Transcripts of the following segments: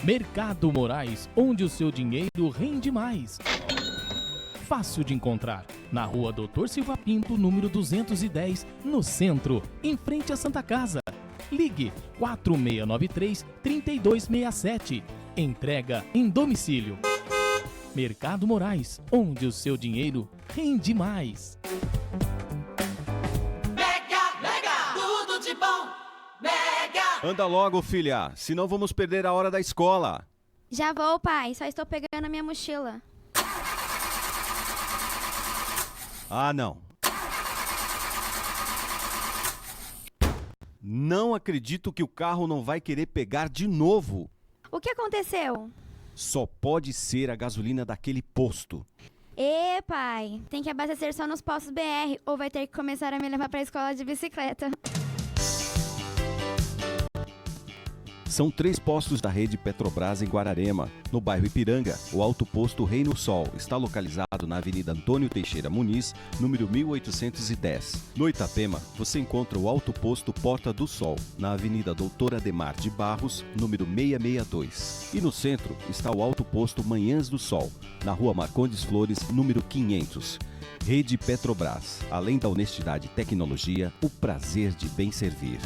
Mercado Moraes, onde o seu dinheiro rende mais. Fácil de encontrar, na rua Doutor Silva Pinto, número 210, no centro, em frente à Santa Casa. Ligue 4693-3267. Entrega em domicílio. Mercado Moraes, onde o seu dinheiro rende mais. Tudo de bom. Anda logo, filha, senão vamos perder a hora da escola. Já vou, pai, só estou pegando a minha mochila. Ah, não. Não acredito que o carro não vai querer pegar de novo. O que aconteceu? Só pode ser a gasolina daquele posto. Pai, tem que abastecer só nos postos BR ou vai ter que começar a me levar para a escola de bicicleta. São 3 postos da rede Petrobras em Guararema. No bairro Ipiranga, o Alto Posto Reino Sol está localizado na Avenida Antônio Teixeira Muniz, número 1810. No Itapema, você encontra o Alto Posto Porta do Sol, na Avenida Doutor Ademar de Barros, número 662. E no centro está o Alto Posto Manhãs do Sol, na Rua Marcondes Flores, número 500. Rede Petrobras, além da honestidade e tecnologia, o prazer de bem servir.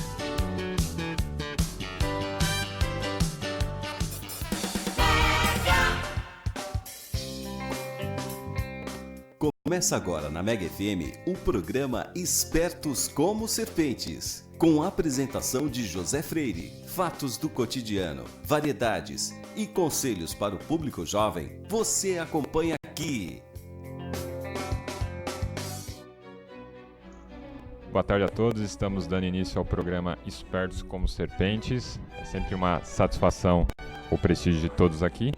Começa agora na Mega FM o programa Espertos como Serpentes, com a apresentação de José Freire, fatos do cotidiano, variedades e conselhos para o público jovem. Você acompanha aqui. Boa tarde a todos, estamos dando início ao programa Espertos como Serpentes. É sempre uma satisfação o prestígio de todos aqui.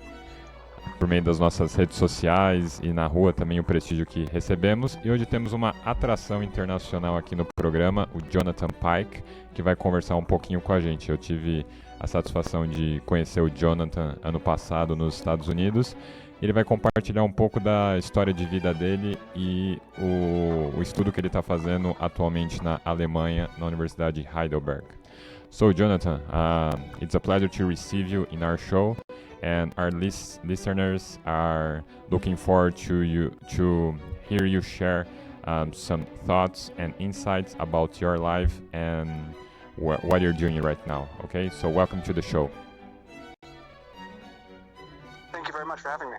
Por meio das nossas redes sociais e na rua também o prestígio que recebemos. E hoje temos uma atração internacional aqui no programa, o Jonathan Pike, que vai conversar um pouquinho com a gente. Eu tive a satisfação de conhecer o Jonathan ano passado nos Estados Unidos. Ele vai compartilhar um pouco da história de vida dele e o estudo que ele está fazendo atualmente na Alemanha, na Universidade de Heidelberg. So Jonathan, it's a pleasure to receive you in our show. And our listeners are looking forward to hear you share some thoughts and insights about your life and what you're doing right now. Okay, so welcome to the show. Thank you very much for having me.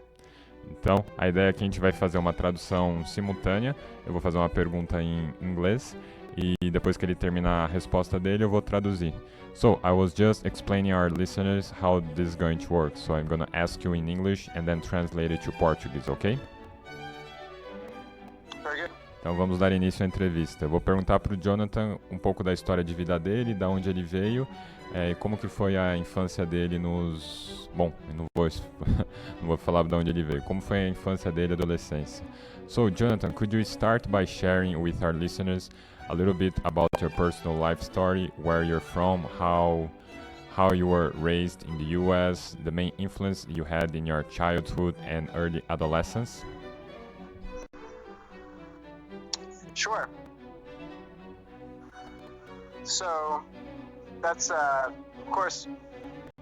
Então, a ideia é que a gente vai fazer uma tradução simultânea. Eu vou fazer uma pergunta em inglês e depois que ele terminar a resposta dele, eu vou traduzir. So, I was just explaining our listeners how this is going to work. So, I'm going to ask you in English and then translate it to Portuguese, okay? Very good. Então, vamos dar início à entrevista. Eu vou perguntar para o Jonathan um pouco da história de vida dele, da onde ele veio, e como que foi a infância dele nos... Bom, eu não vou falar de onde ele veio. Como foi a infância dele e adolescência. So, Jonathan, could you start by sharing with our listeners a little bit about your personal life story, where you're from, how you were raised in the US, the main influence you had in your childhood and early adolescence? Sure. So, that's, of course,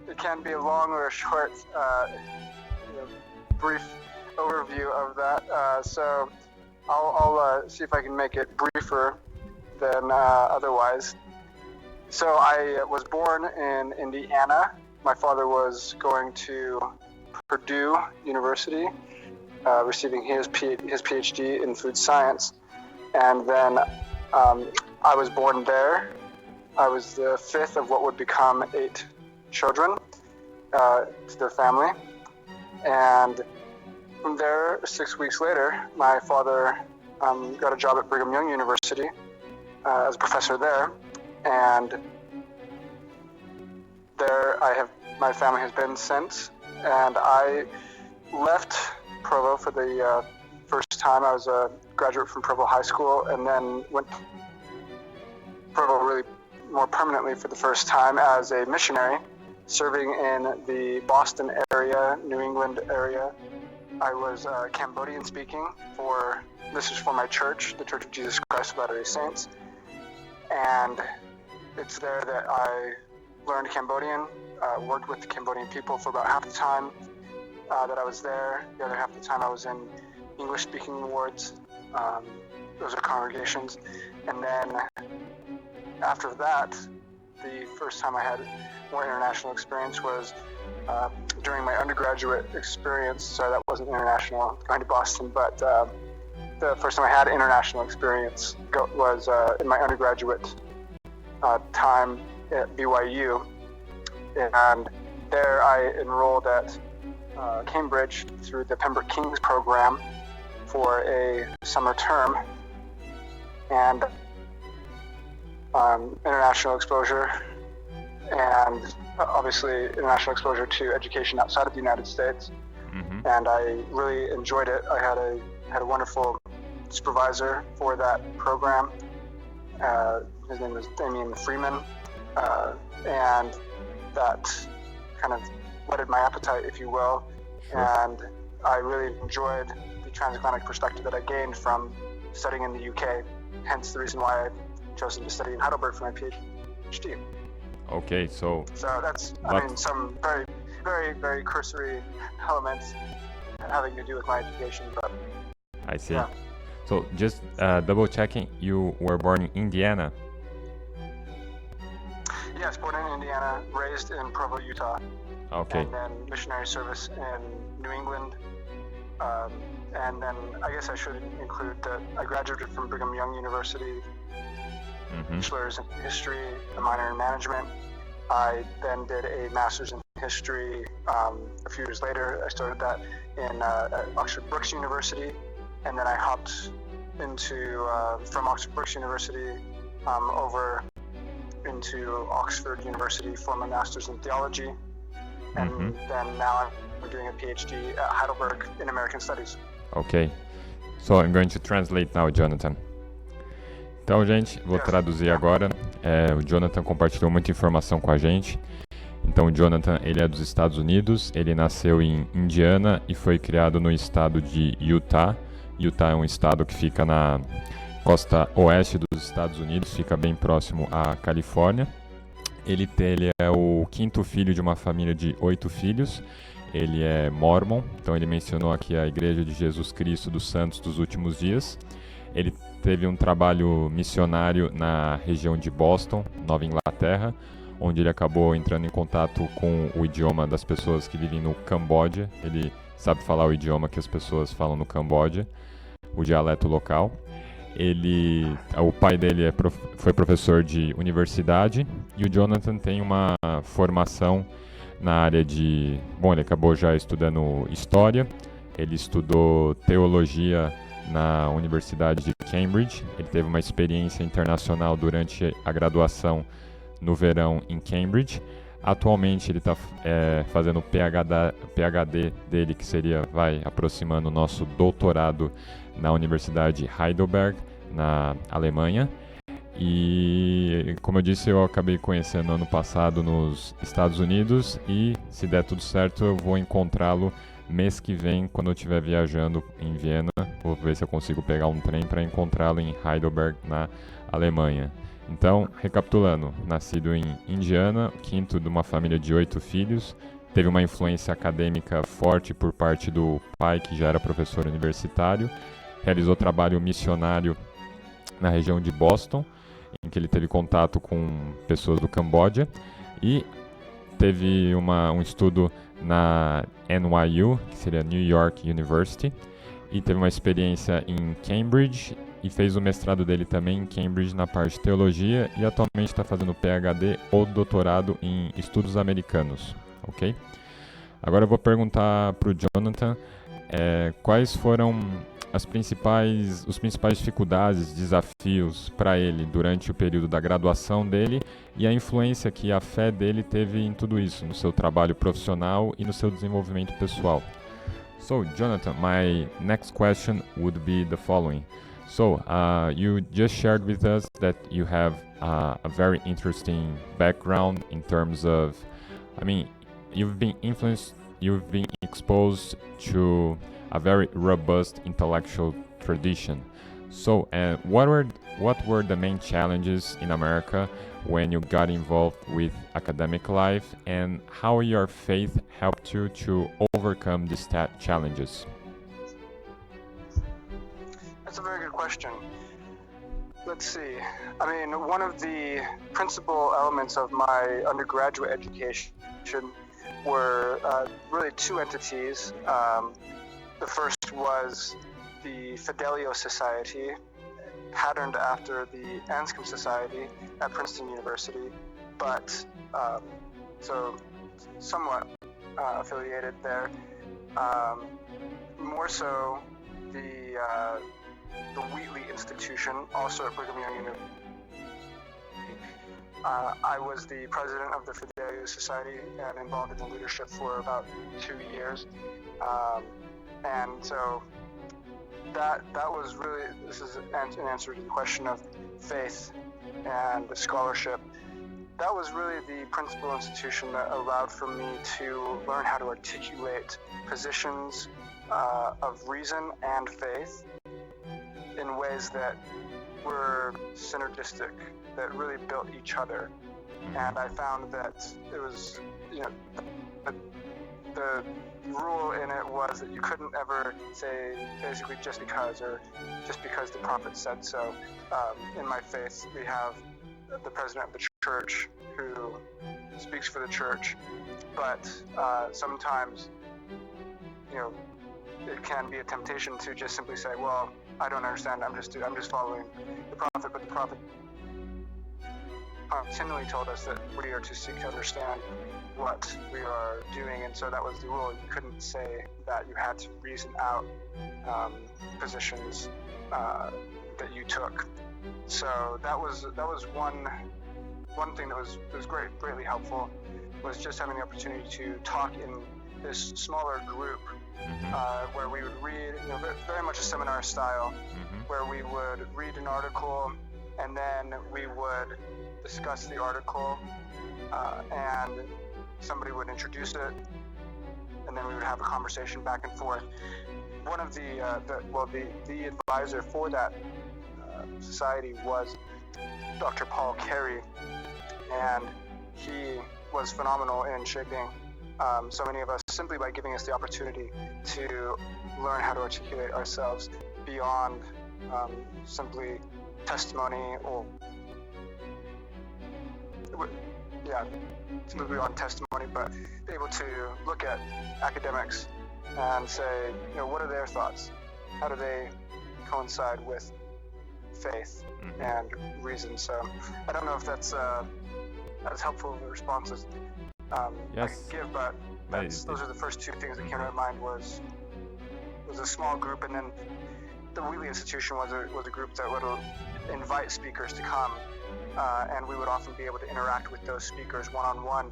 it can be a long or a short, brief overview of that. So, I'll see if I can make it briefer than otherwise. So I was born in Indiana. My father was going to Purdue University, receiving his PhD in food science. And then I was born there. I was the 5th of what would become 8 children to their family. And from there, 6 weeks later, my father got a job at Brigham Young University as a professor there, and there my family has been since. And I left Provo for the first time. I was a graduate from Provo High School, and then went to Provo really more permanently for the first time as a missionary, serving in the Boston area, New England area. I was Cambodian speaking this is for my church, the Church of Jesus Christ of Latter-day Saints. And it's there that I learned Cambodian, worked with the Cambodian people for about half the time that I was there. The other half of the time I was in English-speaking wards. Those are congregations. And then after that, the first time I had more international experience was during my undergraduate experience. Sorry, that wasn't international, going to Boston, but the first time I had international experience was in my undergraduate time at BYU. And there I enrolled at Cambridge through the Pembroke Kings program for a summer term. And international exposure, and obviously international exposure to education outside of the United States. Mm-hmm. And I really enjoyed it. I had a wonderful supervisor for that program. His name was Damien Freeman, and that kind of whetted my appetite, if you will. Sure. And I really enjoyed the transatlantic perspective that I gained from studying in the UK. Hence the reason why I've chosen to study in Heidelberg for my PhD. Okay, so that's, I mean, some very, very, very cursory elements having to do with my education, but I see. yeah. So just double checking, you were born in Indiana? Yes, born in Indiana, raised in Provo, Utah. Okay. And then missionary service in New England. And then I guess I should include that I graduated from Brigham Young University, bachelor's in history, a minor in management. I then did a master's in history a few years later. I started that in at Oxford Brookes University, and then I hopped into from Oxford Brookes University over into Oxford University for my master's in theology, and then now I'm doing a PhD at Heidelberg in American Studies. Ok. So I'm going to translate now, Jonathan. Então, gente, vou traduzir agora. O Jonathan compartilhou muita informação com a gente. Então, o Jonathan, ele é dos Estados Unidos, ele nasceu em Indiana e foi criado no estado de Utah. Utah é um estado que fica na costa oeste dos Estados Unidos, fica bem próximo à Califórnia. Ele é o quinto filho de uma família de 8 filhos. Ele é mormon, então ele mencionou aqui a Igreja de Jesus Cristo dos Santos dos Últimos Dias. Ele teve um trabalho missionário na região de Boston, Nova Inglaterra, onde ele acabou entrando em contato com o idioma das pessoas que vivem no Camboja. Ele sabe falar o idioma que as pessoas falam no Camboja, o dialeto local. O pai dele foi professor de universidade e o Jonathan tem uma formação na área de... Bom, ele acabou já estudando História, ele estudou Teologia na Universidade de Cambridge, ele teve uma experiência internacional durante a graduação no verão em Cambridge. Atualmente ele está fazendo o PhD dele, que vai aproximando o nosso doutorado na Universidade de Heidelberg, na Alemanha. E, como eu disse, eu acabei conhecendo ano passado nos Estados Unidos e, se der tudo certo, eu vou encontrá-lo mês que vem, quando eu estiver viajando em Viena. Vou ver se eu consigo pegar um trem para encontrá-lo em Heidelberg, na Alemanha. Então, recapitulando, nascido em Indiana, quinto de uma família de 8 filhos, teve uma influência acadêmica forte por parte do pai, que já era professor universitário, realizou trabalho missionário na região de Boston, em que ele teve contato com pessoas do Camboja, e teve um estudo na NYU, que seria New York University, e teve uma experiência em Cambridge, e fez o mestrado dele também em Cambridge na parte de teologia, e atualmente está fazendo PhD ou doutorado em estudos americanos, ok? Agora eu vou perguntar para o Jonathan quais foram as principais dificuldades, desafios para ele durante o período da graduação dele e a influência que a fé dele teve em tudo isso, no seu trabalho profissional e no seu desenvolvimento pessoal. So, Jonathan, my next question would be the following. So, you just shared with us that you have a very interesting background in terms of, you've been exposed to a very robust intellectual tradition. So, what were the main challenges in America when you got involved with academic life, and how your faith helped you to overcome these challenges? That's a very good question. Let's see. I mean, one of the principal elements of my undergraduate education were really two entities. The first was the Fidelio Society, patterned after the Anscombe Society at Princeton University, but so somewhat affiliated there. More so, the Wheatley Institution, also at Brigham Young University. I was the president of the Fidelio Society and involved in the leadership for about 2 years. And so that was really, this is an answer to the question of faith and scholarship. That was really the principal institution that allowed for me to learn how to articulate positions of reason and faith in ways that were synergistic, that really built each other. And I found that it was, the rule in it was that you couldn't ever say basically just because, or just because the prophet said so. In my faith, we have the president of the church who speaks for the church, but sometimes, it can be a temptation to just simply say, well, I don't understand, I'm just following the prophet, but the prophet continually told us that we are to seek to understand what we are doing, and so that was the rule. You couldn't say that, you had to reason out positions that you took. So that was one thing that was greatly helpful, was just having the opportunity to talk in this smaller group where we would read, very much a seminar style, where we would read an article and then we would discuss the article, and somebody would introduce it, and then we would have a conversation back and forth. One of the advisor for that society was Dr. Paul Carey, and he was phenomenal in shaping so many of us simply by giving us the opportunity to learn how to articulate ourselves beyond simply testimony, or simply beyond testimony, but be able to look at academics and say, what are their thoughts? How do they coincide with faith and reason? So I don't know if that's as helpful of a response as I could give, but those are the first two things that came to my mind. Was a small group, and then the Wheatley Institution was a group that would invite speakers to come, and we would often be able to interact with those speakers one-on-one.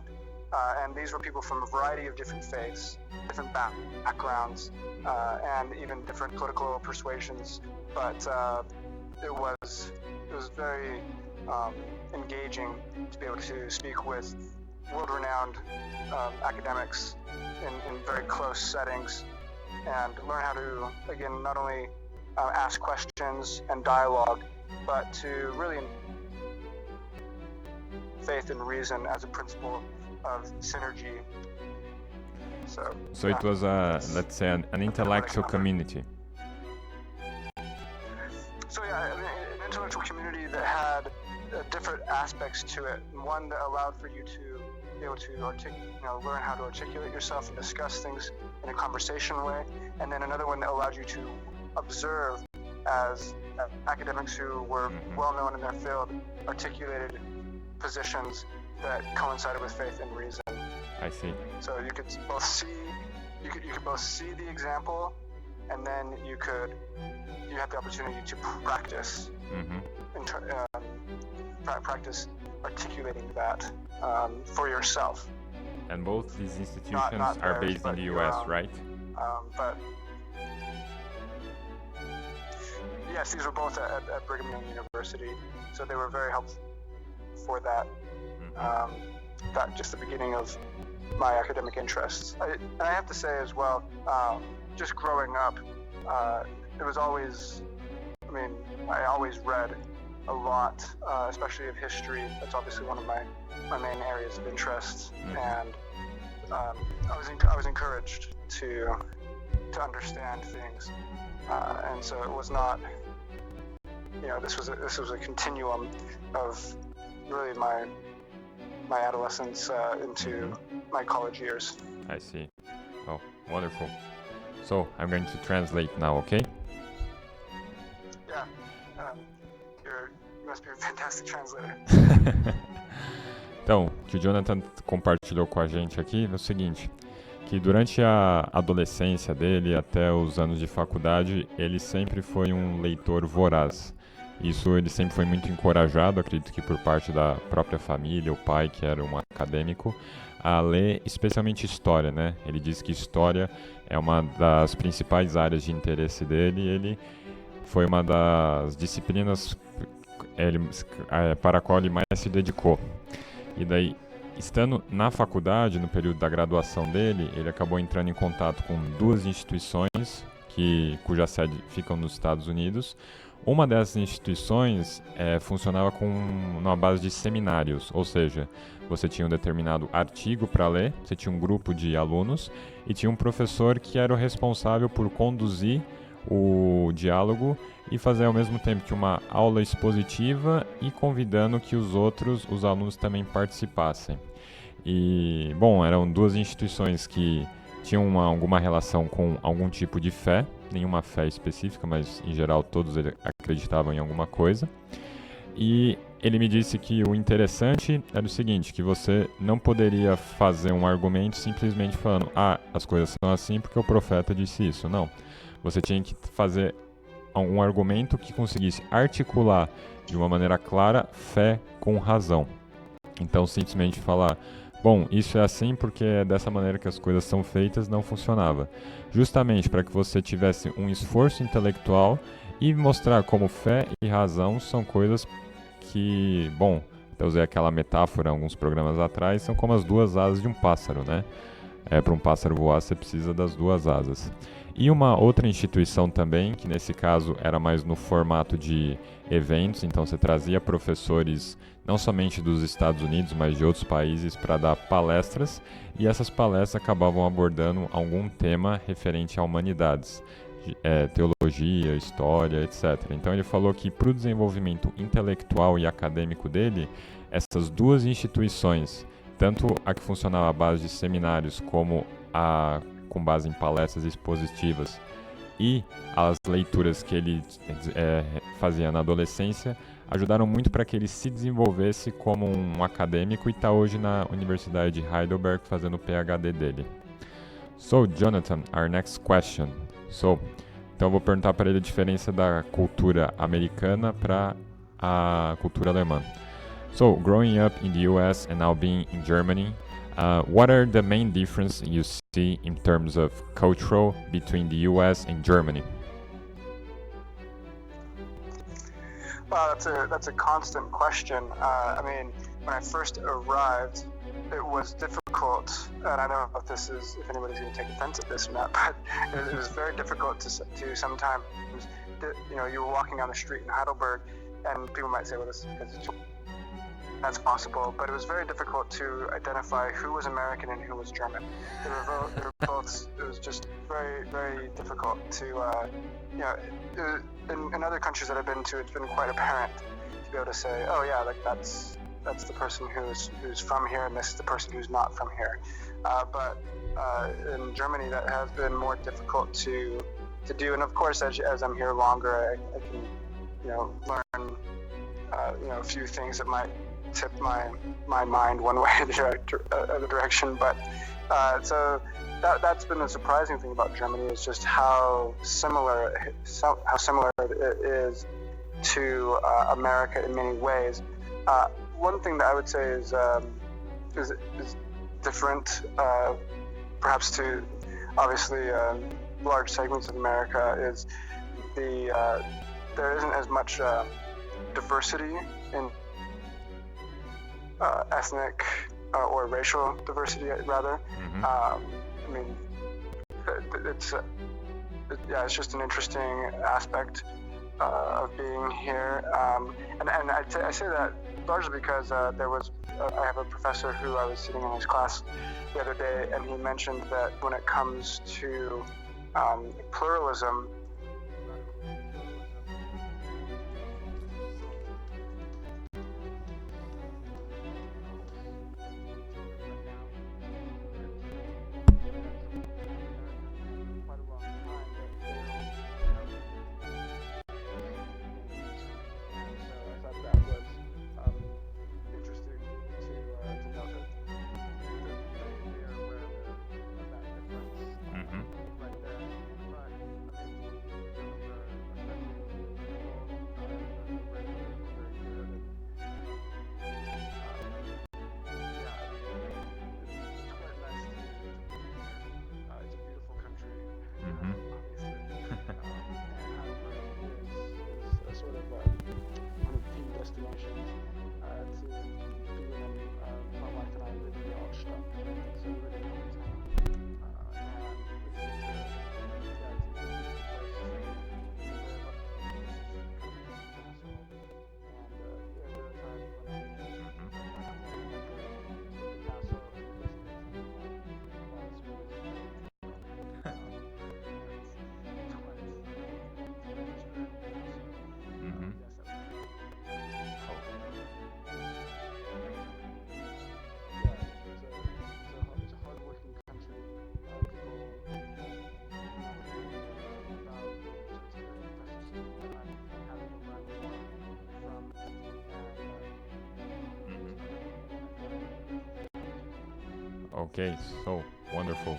And these were people from a variety of different faiths, different backgrounds, and even different political persuasions. But it was very engaging to be able to speak with world-renowned academics in very close settings, and learn how to, again, not only ask questions and dialogue, but to really faith and reason as a principle of synergy. So it was let's say an intellectual community. So an intellectual community that had different aspects to it. One that allowed for you to be able to learn how to articulate yourself and discuss things in a conversation way, and then another one that allowed you to observe as academics who were well known in their field articulated positions that coincided with faith and reason. I see. So you could both see the example, and then you had the opportunity to practice practice articulating that for yourself. And both these institutions are based in the U.S., right? But yes, these were both at Brigham Young University, so they were very helpful for that. That just the beginning of my academic interests. I have to say as well, just growing up, it was always I always read a lot, especially of history. That's obviously one of my main areas of interest, and I was encouraged to understand things, and so it was not, this was a continuum of really my adolescence into my college years. I see. Oh, wonderful. So I'm going to translate now, okay? Yeah, you must be a fantastic translator. Então, o que o Jonathan compartilhou com a gente aqui é o seguinte, que durante a adolescência dele até os anos de faculdade, ele sempre foi um leitor voraz. Isso ele sempre foi muito encorajado, acredito que por parte da própria família, o pai que era um acadêmico, a ler especialmente história, né? Ele diz que história é uma das principais áreas de interesse dele e ele foi uma das disciplinas para a qual ele mais se dedicou. E daí, estando na faculdade, no período da graduação dele, ele acabou entrando em contato com duas instituições cuja sede ficam nos Estados Unidos. Uma dessas instituições funcionava numa base de seminários, ou seja, você tinha um determinado artigo para ler, você tinha um grupo de alunos e tinha um professor que era o responsável por conduzir o diálogo e fazer ao mesmo tempo que uma aula expositiva e convidando que os alunos também participassem. E, bom, eram duas instituições que tinham alguma relação com algum tipo de fé, nenhuma fé específica, mas em geral todos acreditavam em alguma coisa. E ele me disse que o interessante era o seguinte, que você não poderia fazer um argumento simplesmente falando as coisas são assim porque o profeta disse isso. Não. Você tinha que fazer um argumento que conseguisse articular de uma maneira clara fé com razão. Então, simplesmente falar, bom, isso é assim porque é dessa maneira que as coisas são feitas, não funcionava. Justamente para que você tivesse um esforço intelectual e mostrar como fé e razão são coisas que, bom, eu usei aquela metáfora alguns programas atrás, são como as duas asas de um pássaro, né? Para um pássaro voar, você precisa das duas asas. E uma outra instituição também, que nesse caso era mais no formato de eventos, então você trazia professores não somente dos Estados Unidos, mas de outros países para dar palestras, e essas palestras acabavam abordando algum tema referente a humanidades, teologia, história, etc. Então ele falou que para o desenvolvimento intelectual e acadêmico dele, essas duas instituições, tanto a que funcionava à base de seminários como a com base em palestras expositivas e as leituras que ele fazia na adolescência, ajudaram muito para que ele se desenvolvesse como um acadêmico e está hoje na Universidade de Heidelberg fazendo o PhD dele. So, Jonathan, our next question. Então eu vou perguntar para ele a diferença da cultura americana para a cultura alemã. So, growing up in the US and now being in Germany, what are the main differences you see in terms of cultural between the US and Germany? Well, that's a constant question. When I first arrived, it was difficult, and I don't know if anybody's going to take offense at this or not, but it was very difficult to sometimes, you were walking down the street in Heidelberg, and people might say, well, this is because that's possible, but it was very difficult to identify who was American and who was German. They were both. It was just very, very difficult to, in other countries that I've been to, it's been quite apparent to be able to say, oh yeah, like that's the person who's from here, and this is the person who's not from here. But in Germany, that has been more difficult to do, and of course, as I'm here longer, I can, learn, a few things that might tip my mind one way or the other direction, but so that's been the surprising thing about Germany is just how similar it is to America in many ways. One thing that I would say is different, perhaps to obviously large segments of America, is there isn't as much diversity in ethnic or racial diversity, rather. It's just an interesting aspect of being here, and I say that largely because I have a professor who I was sitting in his class the other day, and he mentioned that when it comes to pluralism. Okay, so wonderful.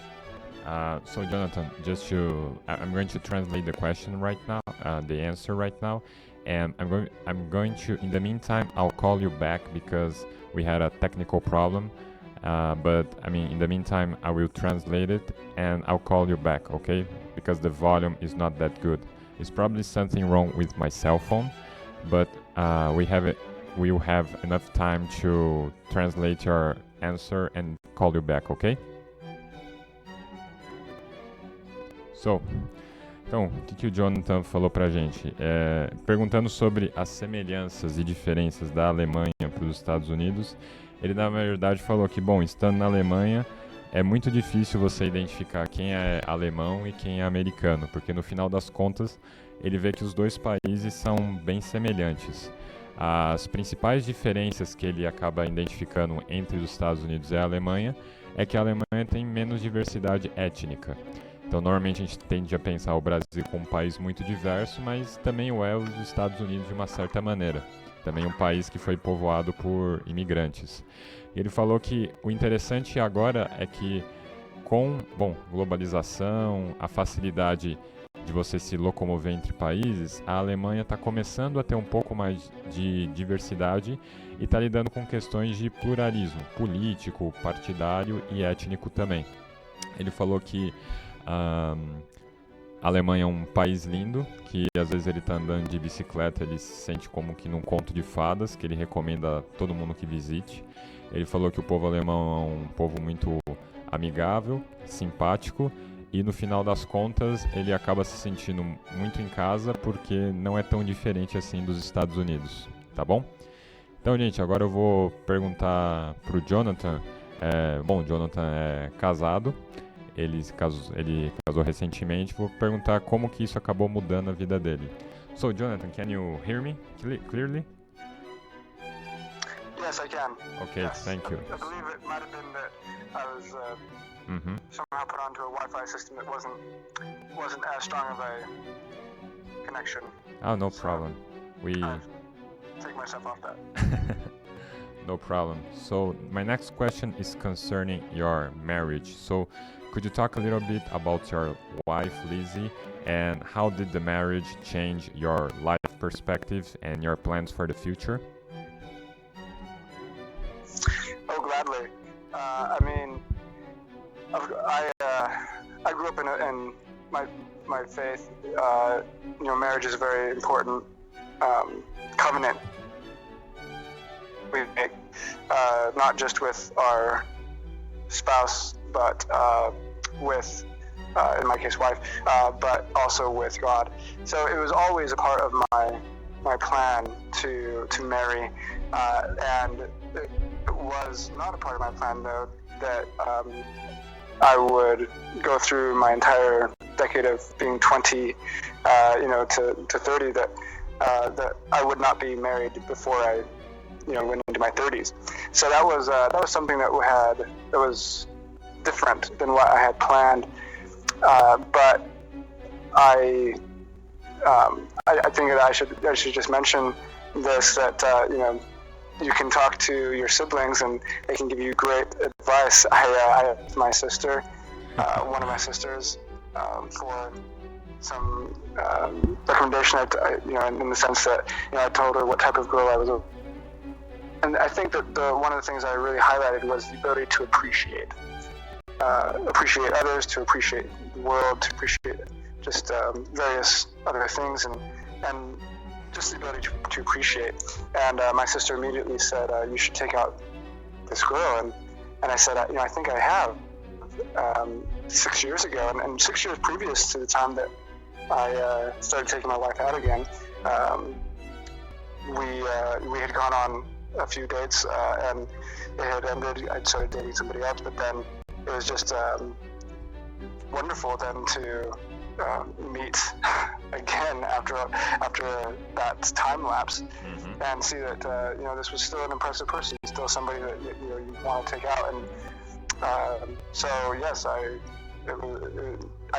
So Jonathan, I'm going to translate the question right now, the answer right now, and I'm going to, in the meantime, I'll call you back because we had a technical problem. But I mean, in the meantime, I will translate it and I'll call you back, okay? Because the volume is not that good. It's probably something wrong with my cell phone, but we will have enough time to translate your answer and call you back, okay? So, então, o que o Jonathan falou pra gente? Perguntando sobre as semelhanças e diferenças da Alemanha para os Estados Unidos, ele na verdade falou que, bom, estando na Alemanha, é muito difícil você identificar quem é alemão e quem é americano, porque no final das contas, ele vê que os dois países são bem semelhantes. As principais diferenças que ele acaba identificando entre os Estados Unidos e a Alemanha é que a Alemanha tem menos diversidade étnica. Então, normalmente a gente tende a pensar o Brasil como um país muito diverso, mas também o é os Estados Unidos de uma certa maneira. Também um país que foi povoado por imigrantes. E ele falou que o interessante agora é que com, globalização, a facilidade de você se locomover entre países, a Alemanha está começando a ter um pouco mais de diversidade e está lidando com questões de pluralismo político, partidário e étnico também. Ele falou que a Alemanha é um país lindo, que às vezes ele está andando de bicicleta, ele se sente como que num conto de fadas, que ele recomenda a todo mundo que visite. Ele falou que o povo alemão é um povo muito amigável, simpático, e no final das contas ele acaba se sentindo muito em casa porque não é tão diferente assim dos Estados Unidos, tá bom? Então, gente, agora eu vou perguntar pro Jonathan. Jonathan é casado, ele casou recentemente. Vou perguntar como que isso acabou mudando a vida dele. So, Jonathan, can you hear me clearly? Yes, I can. Okay, yes. Thank you. I believe it might have been that I was somehow put onto a Wi-Fi system that wasn't as strong of a connection. Oh, no problem. I'll take myself off that. No problem. So my next question is concerning your marriage. So could you talk a little bit about your wife, Lizzie, and how did the marriage change your life perspectives and your plans for the future? Oh, gladly. I grew up in my faith. Marriage is a very important covenant we make, not just with our spouse, but with in my case, wife, but also with God. So it was always a part of my plan to marry, and it was not a part of my plan, though, that I would go through my entire decade of being 20, to 30, that I would not be married before I, went into my 30s. So that was something that was different than what I had planned. But I think that I should just mention this, that you can talk to your siblings and they can give you great advice. I asked my sister, one of my sisters, for some recommendation. In the sense that I told her what type of girl I was. And I think that one of the things I really highlighted was the ability to appreciate others, to appreciate the world, to appreciate just various other things, and just the ability to appreciate. And my sister immediately said, you should take out this girl. And I said, I think I have 6 years ago, and 6 years previous to the time that I started taking my wife out again, we had gone on a few dates, and it had ended. I'd started dating somebody else, but then it was just wonderful then to meet again after that time lapse, and see that this was still an impressive person, still somebody that you want to take out. And so yes, I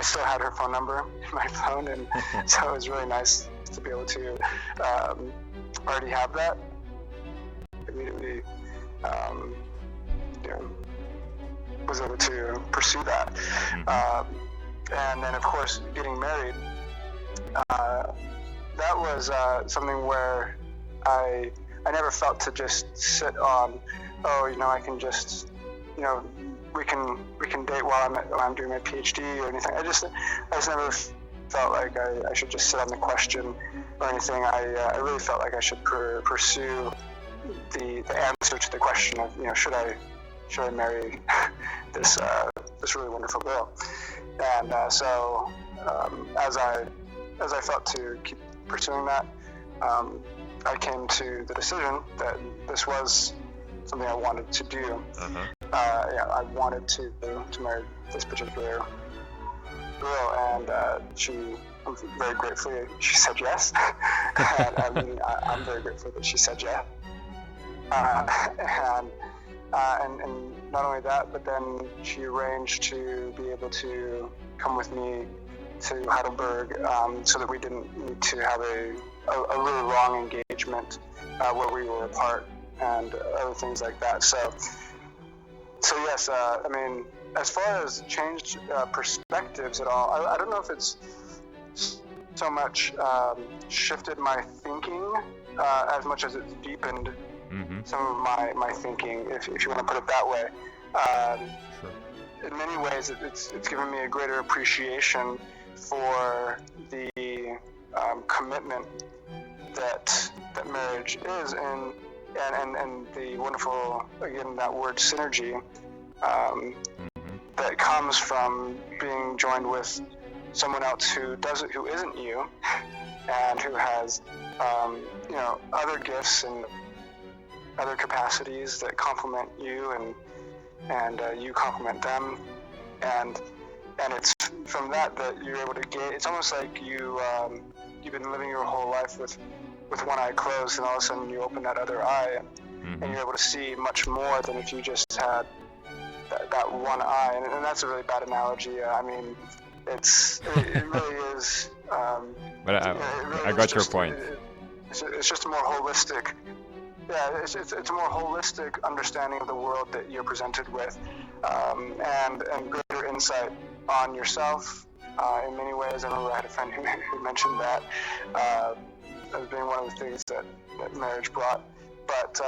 still had her phone number in my phone, and so it was really nice to be able to already have that. Immediately was able to pursue that. And then, of course, getting married, that was something where I never felt to just sit on, I can just, we can date while I'm doing my PhD or anything. I just never felt like I should just sit on the question or anything. I really felt like I should pursue the answer to the question of, should I marry this really wonderful girl? And so as I felt to keep pursuing that, I came to the decision that this was something I wanted to do. I wanted to marry this particular girl, and I'm very grateful she said yes. And I'm very grateful that she said yes. And not only that, but then she arranged to be able to come with me to Heidelberg, so that we didn't need to have a really long engagement where we were apart and other things like that. So yes, as far as changed perspectives at all, I don't know if it's so much shifted my thinking as much as it's deepened some of my thinking, if you want to put it that way. Sure. In many ways, it's given me a greater appreciation for the commitment that marriage is, and the wonderful, again, that word synergy that comes from being joined with someone else who isn't you, and who has other gifts and other capacities that complement you, and you complement them, and it's from that you're able to gain. It's almost like you've been living your whole life with one eye closed, and all of a sudden you open that other eye, and you're able to see much more than if you just had that one eye. And that's a really bad analogy. It really is. But I got your point. It's just a more holistic. Yeah, it's a more holistic understanding of the world that you're presented with, and greater insight on yourself in many ways. I remember I had a friend who mentioned that as being one of the things that marriage brought. But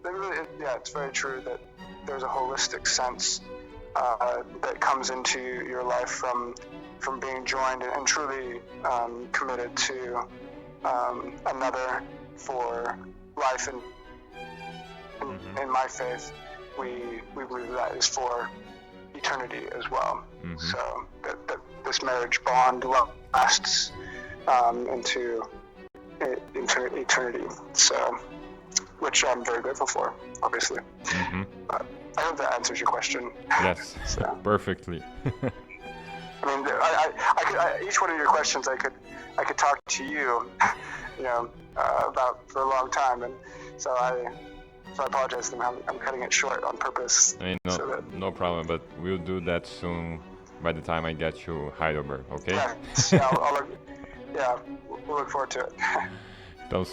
it's very true that there's a holistic sense that comes into your life from being joined and truly committed to another for life. And in my faith, we believe that is for eternity as well. So that this marriage bond lasts into eternity. So, which I'm very grateful for, obviously. But I hope that answers your question. Yes, So, perfectly. I mean, I could, each one of your questions, I could talk to you, about for a long time, and so I apologize. I'm cutting it short on purpose. I mean, no problem, but we'll do that soon by the time I get to Heidelberg, okay? We'll look forward to it. Então,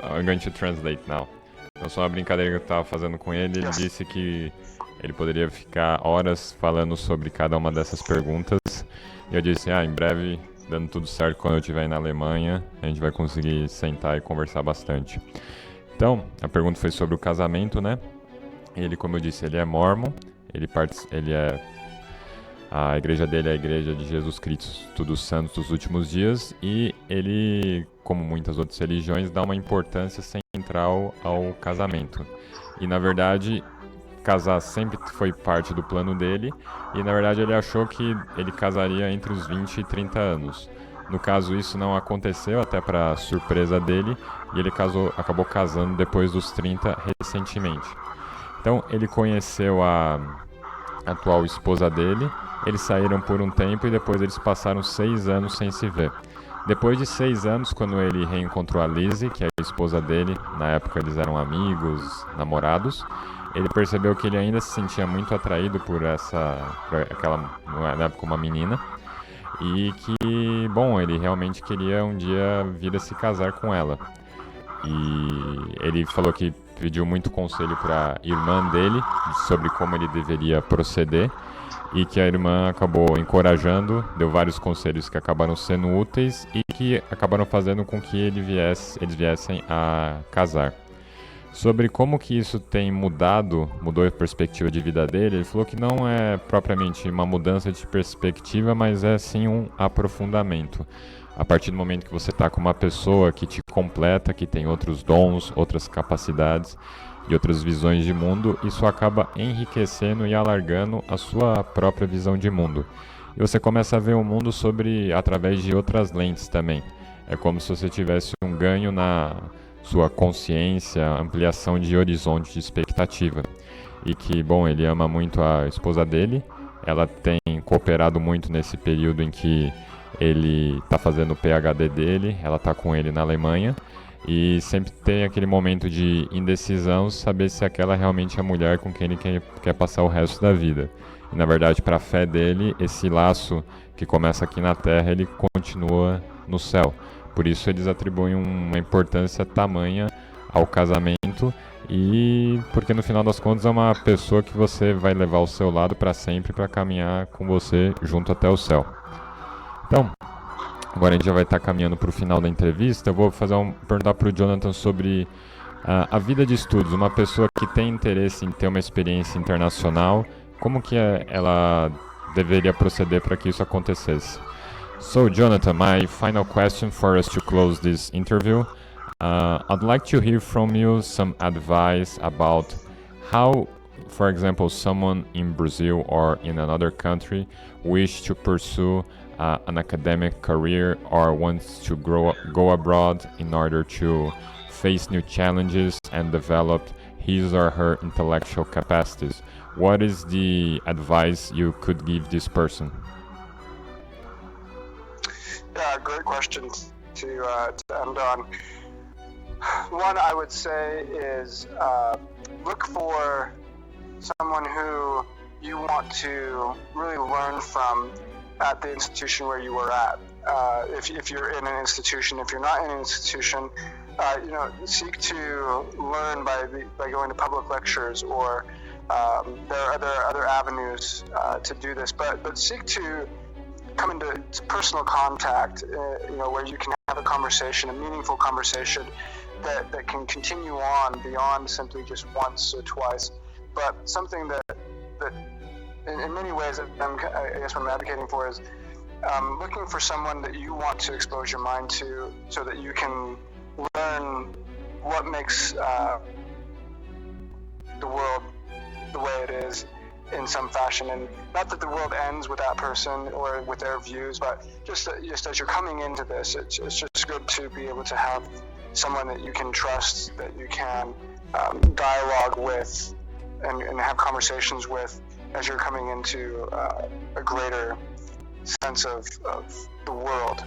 I'm going to translate now. Então, só uma brincadeira que eu estava fazendo com ele. Ele disse que ele poderia ficar horas falando sobre cada uma dessas perguntas. E eu disse, em breve, dando tudo certo, quando eu estiver aí na Alemanha, a gente vai conseguir sentar e conversar bastante. Então, a pergunta foi sobre o casamento, né? Ele, como eu disse, ele é mórmon, a igreja dele é a Igreja de Jesus Cristo dos Santos dos Últimos Dias, e ele, como muitas outras religiões, dá uma importância central ao casamento. E, na verdade, casar sempre foi parte do plano dele, e, na verdade, ele achou que ele casaria entre os 20 e 30 anos. No caso, isso não aconteceu, até para surpresa dele, e ele acabou casando depois dos 30 recentemente. Então, ele conheceu a atual esposa dele, eles saíram por um tempo e depois eles passaram 6 anos sem se ver. Depois de 6 anos, quando ele reencontrou a Lizzie, que é a esposa dele, na época eles eram amigos, namorados, ele percebeu que ele ainda se sentia muito atraído por aquela, na época, uma menina, e que, bom, ele realmente queria um dia vir a se casar com ela. E ele falou que pediu muito conselho para a irmã dele sobre como ele deveria proceder, e que a irmã acabou encorajando, deu vários conselhos que acabaram sendo úteis e que acabaram fazendo com que eles viessem a casar. Sobre como que isso mudou a perspectiva de vida dele, ele falou que não é propriamente uma mudança de perspectiva, mas é sim um aprofundamento. A partir do momento que você está com uma pessoa que te completa, que tem outros dons, outras capacidades e outras visões de mundo, isso acaba enriquecendo e alargando a sua própria visão de mundo. E você começa a ver o mundo através de outras lentes também. É como se você tivesse um ganho na sua consciência, ampliação de horizonte, de expectativa. E que, bom, ele ama muito a esposa dele, ela tem cooperado muito nesse período em que ele está fazendo o PhD dele, ela está com ele na Alemanha, e sempre tem aquele momento de indecisão, saber se aquela realmente é a mulher com quem ele quer passar o resto da vida. E, na verdade, para a fé dele, esse laço que começa aqui na Terra, ele continua no céu. Por isso eles atribuem uma importância tamanha ao casamento, e porque no final das contas é uma pessoa que você vai levar ao seu lado para sempre, para caminhar com você junto até o céu. Então, agora a gente já vai estar caminhando para o final da entrevista. Eu vou perguntar para o Jonathan sobre a vida de estudos. Uma pessoa que tem interesse em ter uma experiência internacional, como que ela deveria proceder para que isso acontecesse? So, Jonathan, my final question for us to close this interview. I'd like to hear from you some advice about how, for example, someone in Brazil or in another country wish to pursue an academic career or wants to go abroad in order to face new challenges and develop his or her intellectual capacities. What is the advice you could give this person? Yeah, great question to end on. One I would say is look for someone who you want to really learn from at the institution where you were at. If you're in an institution, if you're not in an institution, seek to learn by going to public lectures, or there are other avenues to do this. But seek to come into personal contact, where you can have a conversation, a meaningful conversation that can continue on beyond simply just once or twice, but something that in many ways, I guess what I'm advocating for is looking for someone that you want to expose your mind to, so that you can learn what makes the world the way it is, in some fashion. And not that the world ends with that person or with their views, but just as you're coming into this, it's just good to be able to have someone that you can trust, that you can dialogue with and have conversations with as you're coming into a greater sense of the world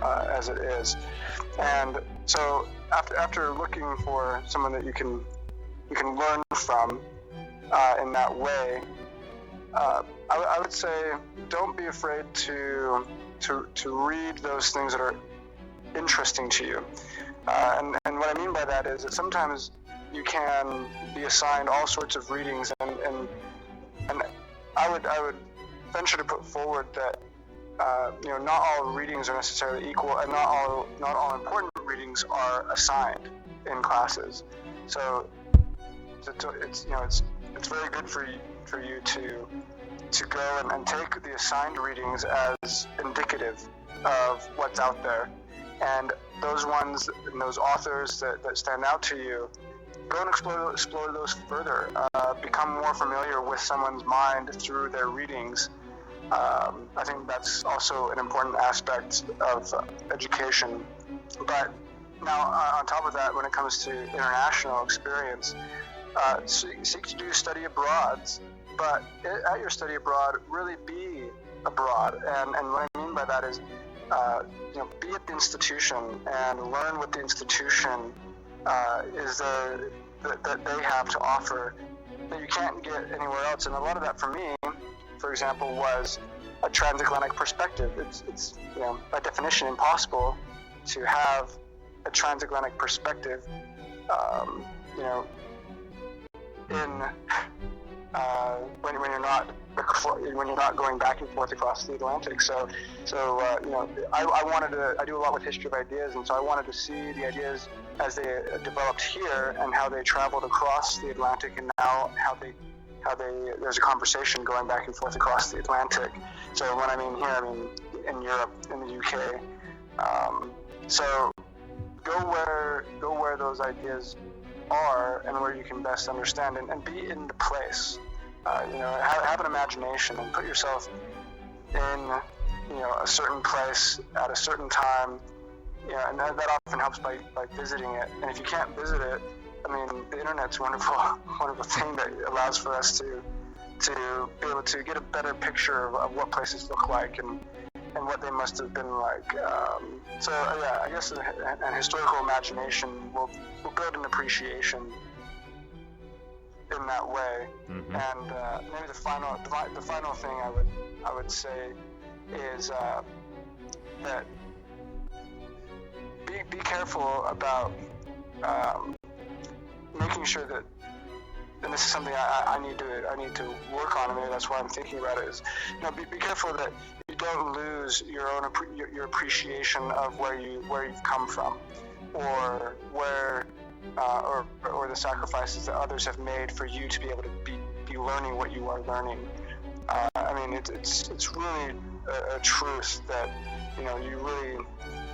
as it is. And so after looking for someone that you can learn from in that way, I would say don't be afraid to read those things that are interesting to you. And what I mean by that is that sometimes you can be assigned all sorts of readings, and I would venture to put forward that not all readings are necessarily equal, and not all important readings are assigned in classes. So it's very good for you to go and take the assigned readings as indicative of what's out there, and those ones and those authors that stand out to you, go and explore those further. Become more familiar with someone's mind through their readings. I think that's also an important aspect of education. But now, on top of that, when it comes to international experience, seek to do study abroad. But at your study abroad, really be abroad. And what I mean by that is, be at the institution and learn what the institution is there that they have to offer that you can't get anywhere else. And a lot of that for me, for example, was a transatlantic perspective. It's by definition impossible to have a transatlantic perspective, when you're not going back and forth across the Atlantic. So I do a lot with history of ideas, and so I wanted to see the ideas as they developed here and how they traveled across the Atlantic, and now how there's a conversation going back and forth across the Atlantic. So when I mean here, I mean in Europe, in the UK. So go where those ideas are and where you can best understand, and be in the place. Have an imagination and put yourself in a certain place at a certain time. And that often helps by visiting it. And if you can't visit it, I mean, the internet's a wonderful thing that allows for us to be able to get a better picture of what places look like and what they must have been like. I guess an historical imagination will build an appreciation in that way. Mm-hmm. And maybe the final thing I would say is that be careful about making sure that, and this is something I need to work on, and maybe that's why I'm thinking about it, is be careful that you don't lose your own your appreciation of where you've come from, or where or the sacrifices that others have made for you to be able to be learning what you are learning. I mean, it's really a truth that you really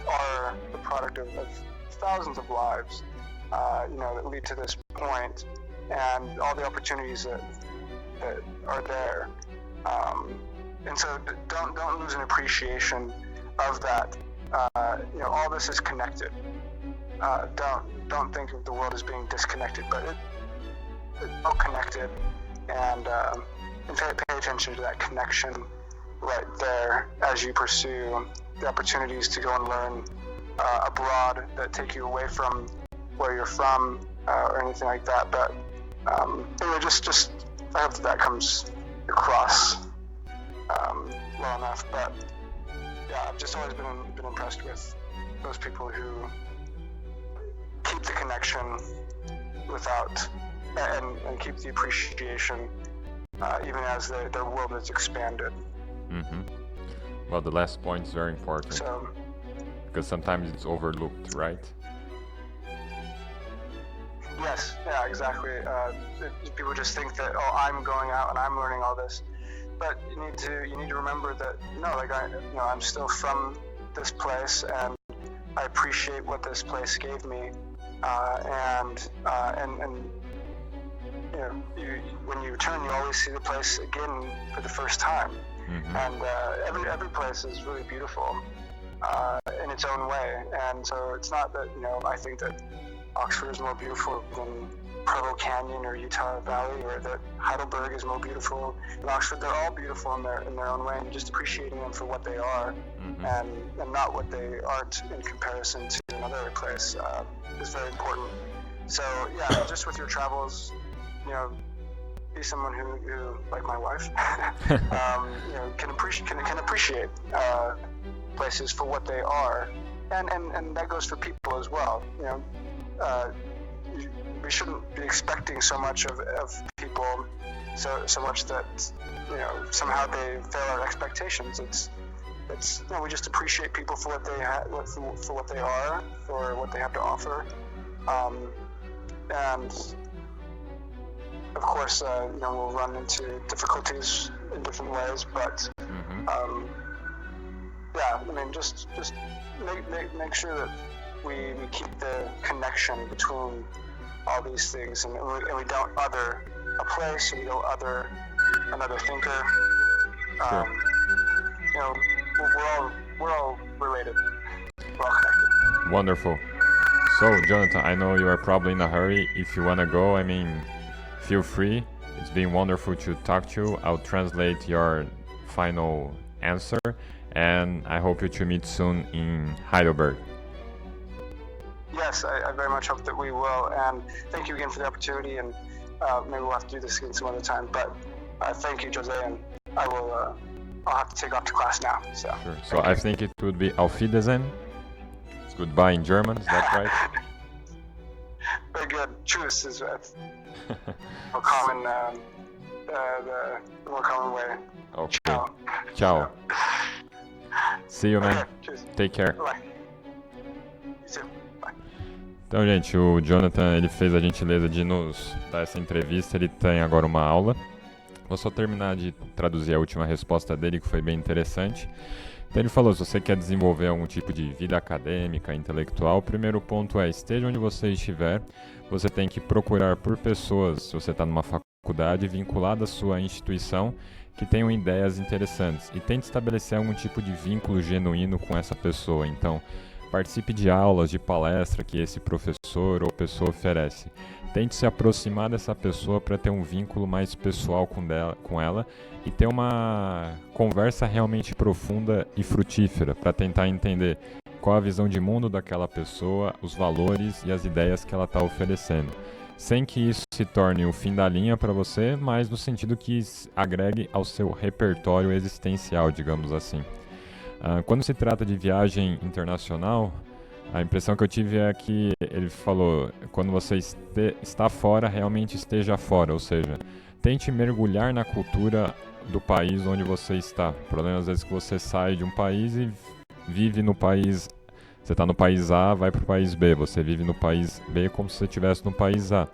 are the product of thousands of lives that lead to this point, and all the opportunities that are there. And so don't lose an appreciation of that. All this is connected. Don't think of the world as being disconnected, but it's all connected, and pay attention to that connection right there as you pursue the opportunities to go and learn abroad that take you away from where you're from or anything like that. But just I hope that comes across well enough. But yeah, I've just always been impressed with those people who keep the connection without and keep the appreciation even as their world is expanded. Mm-hmm. Well, the last point is very important. So, because sometimes it's overlooked, right? Yes, yeah, exactly. People just think that, I'm going out and I'm learning all this, but you need to remember that I'm still from this place, and I appreciate what this place gave me, and when you return, you always see the place again for the first time. And every place is really beautiful in its own way. And so it's not that, I think that Oxford is more beautiful than Provo Canyon or Utah Valley, or that Heidelberg is more beautiful than Oxford. They're all beautiful in their own way, and just appreciating them for what they are, and not what they aren't in comparison to another place is very important. So yeah, just with your travels, be someone who like my wife, can appreciate places for what they are, and that goes for people as well. We shouldn't be expecting so much of people, so much that somehow they fail our expectations. It's we just appreciate people for what they for what they are, for what they have to offer, and of course, we'll run into difficulties in different ways, but just make sure that we keep the connection between all these things, and we don't other a place, and we don't other another thinker. Sure. We're all related. We're all connected. Wonderful. So, Jonathan, I know you are probably in a hurry. If you want to go, feel free. It's been wonderful to talk to you. I'll translate your final answer, and I hope you to meet soon in Heidelberg. Yes, I very much hope that we will, and thank you again for the opportunity, and maybe we'll have to do this again some other time, but thank you, José, and I'll have to take off to class now. So, sure. So I think it would be Auf Wiedersehen. It's goodbye in German, is that right? Very good. Tschüss is more common, the more common way. Okay. Ciao. See you, man. Okay, cheers. Take care. Bye. You too. Bye. Então, gente, o Jonathan, ele fez a gentileza de nos dar essa entrevista, ele tem agora uma aula. Vou só terminar de traduzir a última resposta dele, que foi bem interessante. Então ele falou, se você quer desenvolver algum tipo de vida acadêmica, intelectual, o primeiro ponto é, esteja onde você estiver, você tem que procurar por pessoas, se você está numa faculdade, vinculada à sua instituição, que tenham ideias interessantes. E tente estabelecer algum tipo de vínculo genuíno com essa pessoa. Então, participe de aulas, de palestra que esse professor ou pessoa oferece. Tente se aproximar dessa pessoa para ter um vínculo mais pessoal com ela e ter uma conversa realmente profunda e frutífera para tentar entender qual a visão de mundo daquela pessoa, os valores e as ideias que ela está oferecendo. Sem que isso se torne o fim da linha para você, mas no sentido que agregue ao seu repertório existencial, digamos assim. Quando se trata de viagem internacional, a impressão que eu tive é que ele falou, quando você está fora, realmente esteja fora, ou seja, tente mergulhar na cultura do país onde você está. O problema às vezes é que você sai de um país e vive no país, você está no país A, vai para o país B, você vive no país B como se você estivesse no país A.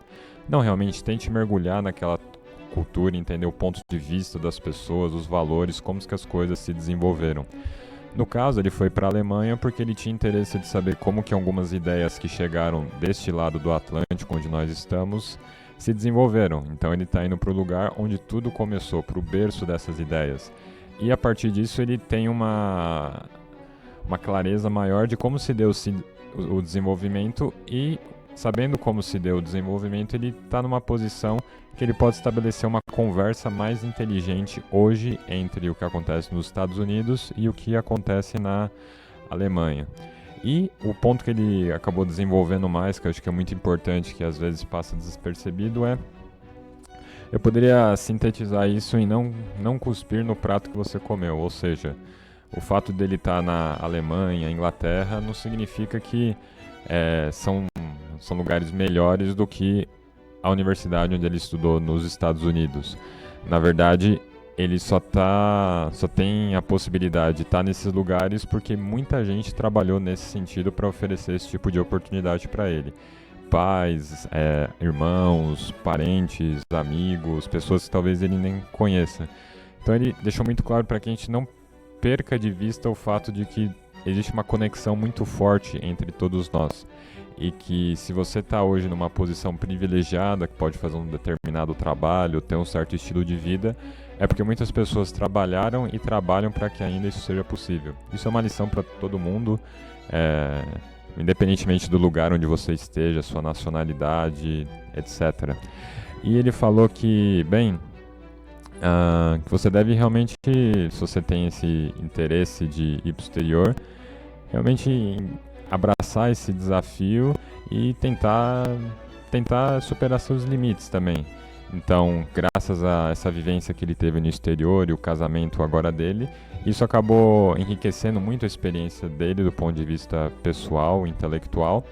Não, realmente tente mergulhar naquela cultura, entender o ponto de vista das pessoas, os valores, como que as coisas se desenvolveram. No caso, ele foi para a Alemanha porque ele tinha interesse de saber como que algumas ideias que chegaram deste lado do Atlântico, onde nós estamos, se desenvolveram. Então ele está indo para o lugar onde tudo começou, para o berço dessas ideias. E a partir disso ele tem uma clareza maior de como se deu o desenvolvimento, e sabendo como se deu o desenvolvimento, ele está numa posição que ele pode estabelecer uma conversa mais inteligente hoje entre o que acontece nos Estados Unidos e o que acontece na Alemanha. E o ponto que ele acabou desenvolvendo mais, que eu acho que é muito importante, que às vezes passa despercebido, eu poderia sintetizar isso em não cuspir no prato que você comeu, ou seja, o fato dele estar na Alemanha, Inglaterra, não significa que são lugares melhores do que a universidade onde ele estudou nos Estados Unidos. Na verdade, ele só tem a possibilidade de estar nesses lugares porque muita gente trabalhou nesse sentido para oferecer esse tipo de oportunidade para ele. Pais, irmãos, parentes, amigos, pessoas que talvez ele nem conheça. Então ele deixou muito claro para que a gente não perca de vista o fato de que existe uma conexão muito forte entre todos nós. e que se você está hoje numa posição privilegiada, que pode fazer um determinado trabalho, ter um certo estilo de vida, é porque muitas pessoas trabalharam e trabalham para que ainda isso seja possível. Isso é uma lição para todo mundo, independentemente do lugar onde você esteja, sua nacionalidade, etc. E ele falou que, que você deve realmente, se você tem esse interesse de ir para o exterior, realmente abraçar esse desafio e tentar superar seus limites também. Então, graças a essa vivência que ele teve no exterior e o casamento agora dele, isso acabou enriquecendo muito a experiência dele do ponto de vista pessoal, intelectual.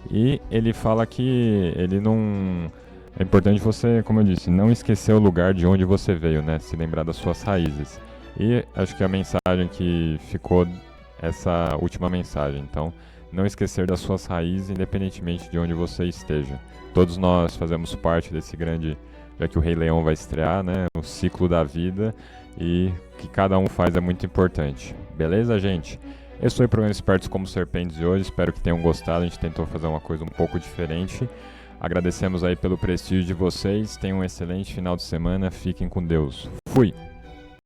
E ele fala que ele não... É importante você, como eu disse, não esquecer o lugar de onde você veio, né? Se lembrar das suas raízes. E acho que a mensagem que ficou, essa última mensagem. Então, não esquecer das suas raízes, independentemente de onde você esteja. Todos nós fazemos parte desse grande, já que o Rei Leão vai estrear, né? O ciclo da vida, e o que cada um faz é muito importante. Beleza, gente? Esse foi o programa Espertos como Serpentes de hoje. Espero que tenham gostado. A gente tentou fazer uma coisa um pouco diferente. Agradecemos aí pelo prestígio de vocês. Tenham um excelente final de semana. Fiquem com Deus. Fui!